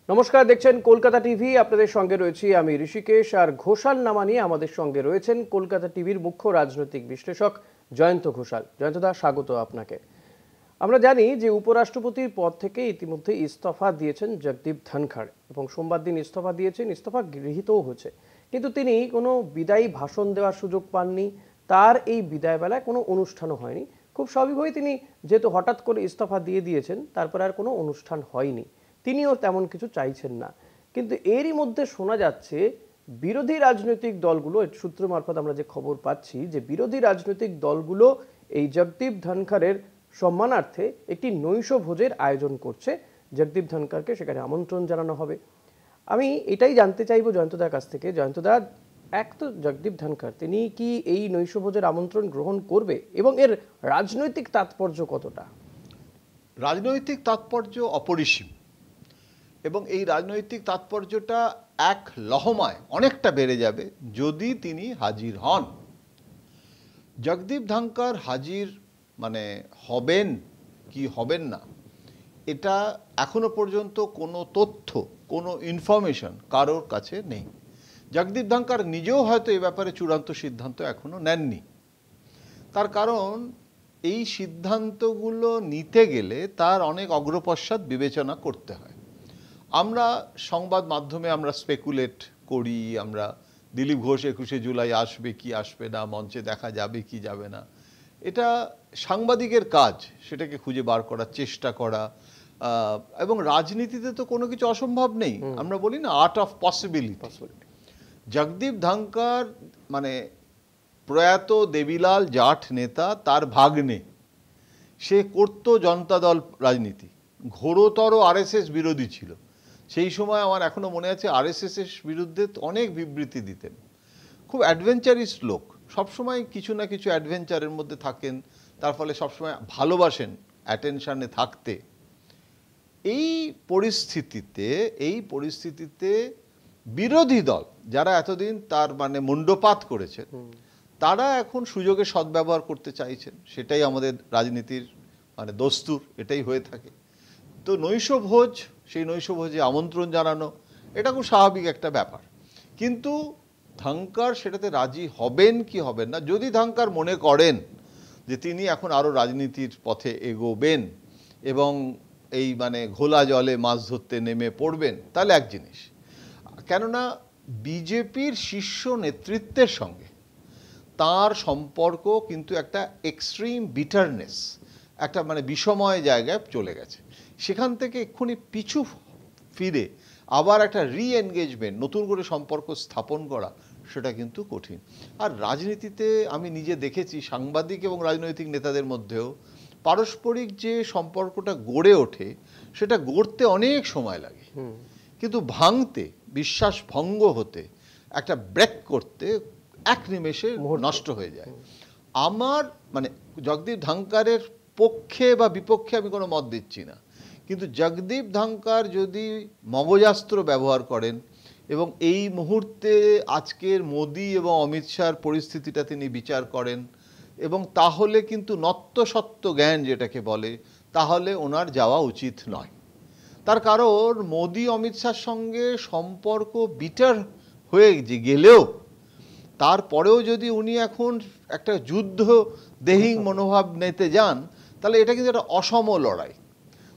নমস্কার, দেখছেন কলকাতা টিভি। আপনাদের সঙ্গে রয়েছি আমি ঋষিকেশ। আর ঘোষাল নামা নিয়ে আমাদের সঙ্গে রয়েছেন কলকাতা টিভির মুখ্য রাজনৈতিক বিশ্লেষক জয়ন্ত ঘোষাল। জয়ন্তদা, স্বাগত আপনাকে। আমরা জানি যে উপরাষ্ট্রপতির পদ থেকে ইতিমধ্যে ইস্তফা দিয়েছেন জগদীপ ধনখড় এবং সোমবার দিন ইস্তফা দিয়েছেন, ইস্তফা গৃহীতও হয়েছে। কিন্তু তিনি কোনো বিদায়ী ভাষণ দেওয়ার সুযোগ পাননি। তার এই বিদায় বেলায় কোনো অনুষ্ঠানও হয়নি। খুব স্বাভাবিকভাবেই তিনি যেহেতু হঠাৎ করে ইস্তফা দিয়েছেন, তারপরে আর কোনো অনুষ্ঠান হয়নি। তিনিও তেমন কিছু চাইছেন না। কিন্তু এরই মধ্যে শোনা যাচ্ছে বিরোধী রাজনৈতিক দলগুলো, সূত্র মারফত আমরা যে খবর পাচ্ছি, যে বিরোধী রাজনৈতিক দলগুলো এই জগদীপ ধনখড়ের সম্মানার্থে একটি নৈশ ভোজের আয়োজন করছে। জগদীপ ধনখড়কে সেখানে আমন্ত্রণ জানানো হবে। আমি এটাই জানতে চাইবো জয়ন্তদার কাছ থেকে। জয়ন্তদা, এক তো জগদীপ ধনখড়, তিনি কি এই নৈশ ভোজের আমন্ত্রণ গ্রহণ করবে এবং এর রাজনৈতিক তাৎপর্য কতটা? রাজনৈতিক তাৎপর্য অপরিসীম, এবং এই রাজনৈতিক তাৎপর্যটা এক লহমায় অনেকটা বেড়ে যাবে যদি তিনি হাজির হন। জগদীপ ধনখড় হাজির হবেন কি হবেন না, এটা এখনো পর্যন্ত কোনো তথ্য, কোনো ইনফরমেশন কারোর কাছে নেই। জগদীপ ধনখড় নিজেও হয়তো এ ব্যাপারে চূড়ান্ত সিদ্ধান্ত এখনো নেননি। তার কারণ এই সিদ্ধান্তগুলো নিতে গেলে তার অনেক অগ্রপশ্চাৎ বিবেচনা করতে হয়। আমরা সংবাদ মাধ্যমে আমরা স্পেকুলেট করি, আমরা দিলীপ ঘোষ 21শে জুলাই আসবে কি আসবে না, মঞ্চে দেখা যাবে কি যাবে না, এটা সাংবাদিকের কাজ সেটাকে খুঁজে বার করার চেষ্টা করা। এবং রাজনীতিতে তো কোনো কিছু অসম্ভব নেই, আমরা বলি না art of possibility. Jagdeep Dhankhar প্রয়াত দেবিলাল জাট নেতা, তার ভাগ্নে, সে করত জনতা দল রাজনীতি, ঘোরতর আরএসএস বিরোধী ছিল। সেই সময় আমার এখনো মনে আছে আরএসএস এর বিরুদ্ধে অনেক বিবৃতি দিতেন। খুব অ্যাডভেঞ্চারিস লোক, সবসময় কিছু না কিছু অ্যাডভেঞ্চারের মধ্যে থাকেন, তার ফলে সবসময় ভালোবাসেন অ্যাটেনশনে থাকতে। এই পরিস্থিতিতে বিরোধী দল যারা এতদিন তার মুণ্ডপাত করেছেন, তারা এখন সুযোগে সদ্ব্যবহার করতে চাইছেন। সেটাই আমাদের রাজনীতির দস্তুর, এটাই হয়ে থাকে। তো নৈশ ভোজ, সেই নৈশ ভোজে আমন্ত্রণ জানানো, এটা খুব স্বাভাবিক একটা ব্যাপার। কিন্তু ধনখড় সেটাতে রাজি হবেন কি হবেন না, যদি ধনখড় মনে করেন যে তিনি এখন আরও রাজনীতির পথে এগোবেন এবং এই ঘোলা জলে মাছ ধরতে নেমে পড়বেন, তাহলে এক জিনিস। কেননা বিজেপির শীর্ষ নেতৃত্বের সঙ্গে তার সম্পর্ক কিন্তু একটা এক্সট্রিম বিটারনেস, একটা বিষময় জায়গায় চলে গেছে। সেখান থেকে এক্ষুনি পিছু ফিরে আবার একটা রি-এনগেজমেন্ট, নতুন করে সম্পর্ক স্থাপন করা, সেটা কিন্তু কঠিন। আর রাজনীতিতে আমি নিজে দেখেছি, সাংবাদিক এবং রাজনৈতিক নেতাদের মধ্যেও পারস্পরিক যে সম্পর্কটা গড়ে ওঠে, সেটা গড়তে অনেক সময় লাগে, কিন্তু ভাঙতে, বিশ্বাস ভঙ্গ হতে, একটা ব্রেক করতে এক নিমেষে নষ্ট হয়ে যায়। আমার জগদীপ ধনখড়ের পক্ষে বা বিপক্ষে আমি কোনো মত দিচ্ছি না, কিন্তু জগদীপ ধনখড় যদি মগজাস্ত্র ব্যবহার করেন এবং এই মুহূর্তে আজকের মোদি এবং অমিত শাহর পরিস্থিতিটা তিনি বিচার করেন, এবং তাহলে কিন্তু নত্যসত্ত্ব জ্ঞান যেটাকে বলে, তাহলে ওনার যাওয়া উচিত নয়। তার কারণ মোদি অমিত শাহর সঙ্গে সম্পর্ক বিটার হয়ে গেলেও তারপরেও যদি উনি এখন একটা যুদ্ধ দেহিং মনোভাব নিতে যান, তাহলে এটা কিন্তু একটা অসম লড়াই।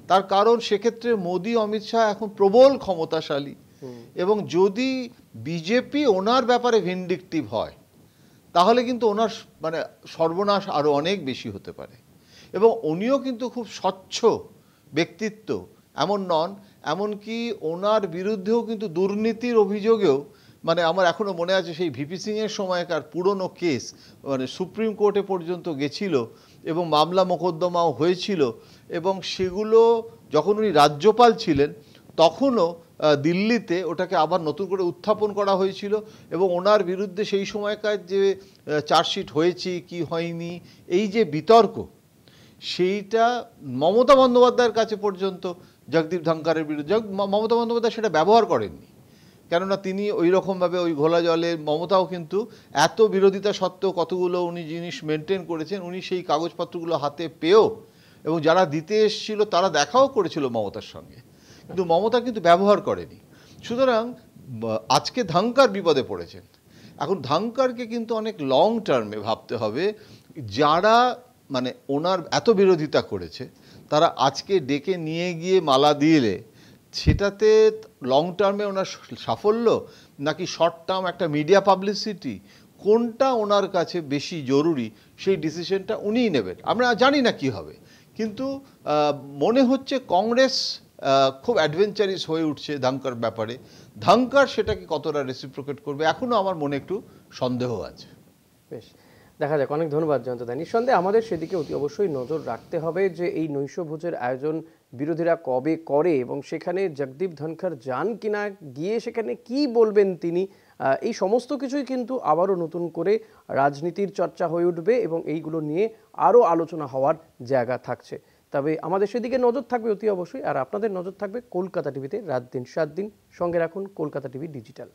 তার কারণ সেক্ষেত্রে মোদি অমিত শাহ এখন প্রবল ক্ষমতাশালী, এবং যদি বিজেপি ওনার ব্যাপারে ভিন্ডিকটিভ হয়, তাহলে কিন্তু ওনার সর্বনাশ আরও অনেক বেশি হতে পারে। এবং উনিও কিন্তু খুব স্বচ্ছ ব্যক্তিত্ব এমন নন, এমনকি ওনার বিরুদ্ধেও কিন্তু দুর্নীতির অভিযোগেও আমার এখনো মনে আছে সেই ভিপি সিংয়ের সময়কার পুরনো কেস সুপ্রিম কোর্টে পর্যন্ত গেছিল এবং মামলা মোকদ্দমাও হয়েছিল, এবং সেগুলো যখন উনি রাজ্যপাল ছিলেন তখনও দিল্লিতে ওটাকে আবার নতুন করে উত্থাপন করা হয়েছিল, এবং ওনার বিরুদ্ধে সেই সময়কার যে চার্জশিট হয়েছে কি হয়নি, এই যে বিতর্ক, সেইটা মমতা বন্দ্যোপাধ্যায়ের কাছে পর্যন্ত জগদীপ ধনখড়ের বিরুদ্ধে মমতা বন্দ্যোপাধ্যায় সেটা ব্যবহার করেননি। কেননা তিনি ওই রকমভাবে ওই ঘোলা জলে, মমতাও কিন্তু এত বিরোধিতা সত্ত্বেও কতগুলো উনি জিনিস মেনটেন করেছেন, উনি সেই কাগজপত্রগুলো হাতে পেয়েও, এবং যারা দিতে এসেছিল তারা দেখাও করেছিল মমতার সঙ্গে, কিন্তু মমতা কিন্তু ব্যবহার করেনি। সুতরাং আজকে ধাঙ্কার বিপদে পড়েছেন। এখন ধাঙ্কারকে কিন্তু অনেক লং টার্মে ভাবতে হবে। যারা মানে ওনার এত বিরোধিতা করেছে তারা আজকে ডেকে নিয়ে গিয়ে মালা দিলে সেটাতে লং টার্মে ওনার সাফল্য নাকি শর্ট টার্ম একটা মিডিয়া পাবলিসিটি, কোনটা ওনার কাছে বেশি জরুরি সেই ডিসিশনটা উনিই নেবেন। আমরা জানি না কি হবে, কিন্তু মনে হচ্ছে কংগ্রেস খুব অ্যাডভেঞ্চারিস হয়ে উঠছে ধাঙ্কার ব্যাপারে। ধাঙ্কার সেটাকে কতটা রেসিপ্রোকেট করবে এখনো আমার মনে একটু সন্দেহ আছে। বেশ, দেখা যাক। অনেক ধন্যবাদ জয়ন্তদা। নিঃসন্দেহে আমাদের সেদিকে অতি অবশ্যই নজর রাখতে হবে যে এই নৈশভোজের আয়োজন বিরোধীরা কবে করে এবং সেখানে জগদীপ ধনখড় যান কিনা, গিয়ে সেখানে কি বলবেন তিনি, এই সমস্ত কিছুই কিন্তু আবারও নতুন করে রাজনীতির চর্চা হয়ে উঠবে এবং এইগুলো নিয়ে আরও আলোচনা হওয়ার জায়গা থাকছে। তবে আমাদের সেদিকে নজর থাকবে অতি অবশ্যই। আর আপনাদের নজর থাকবে কলকাতা টিভিতে রাত দিন 7 দিন। সঙ্গে রাখুন কলকাতা টিভি ডিজিটাল।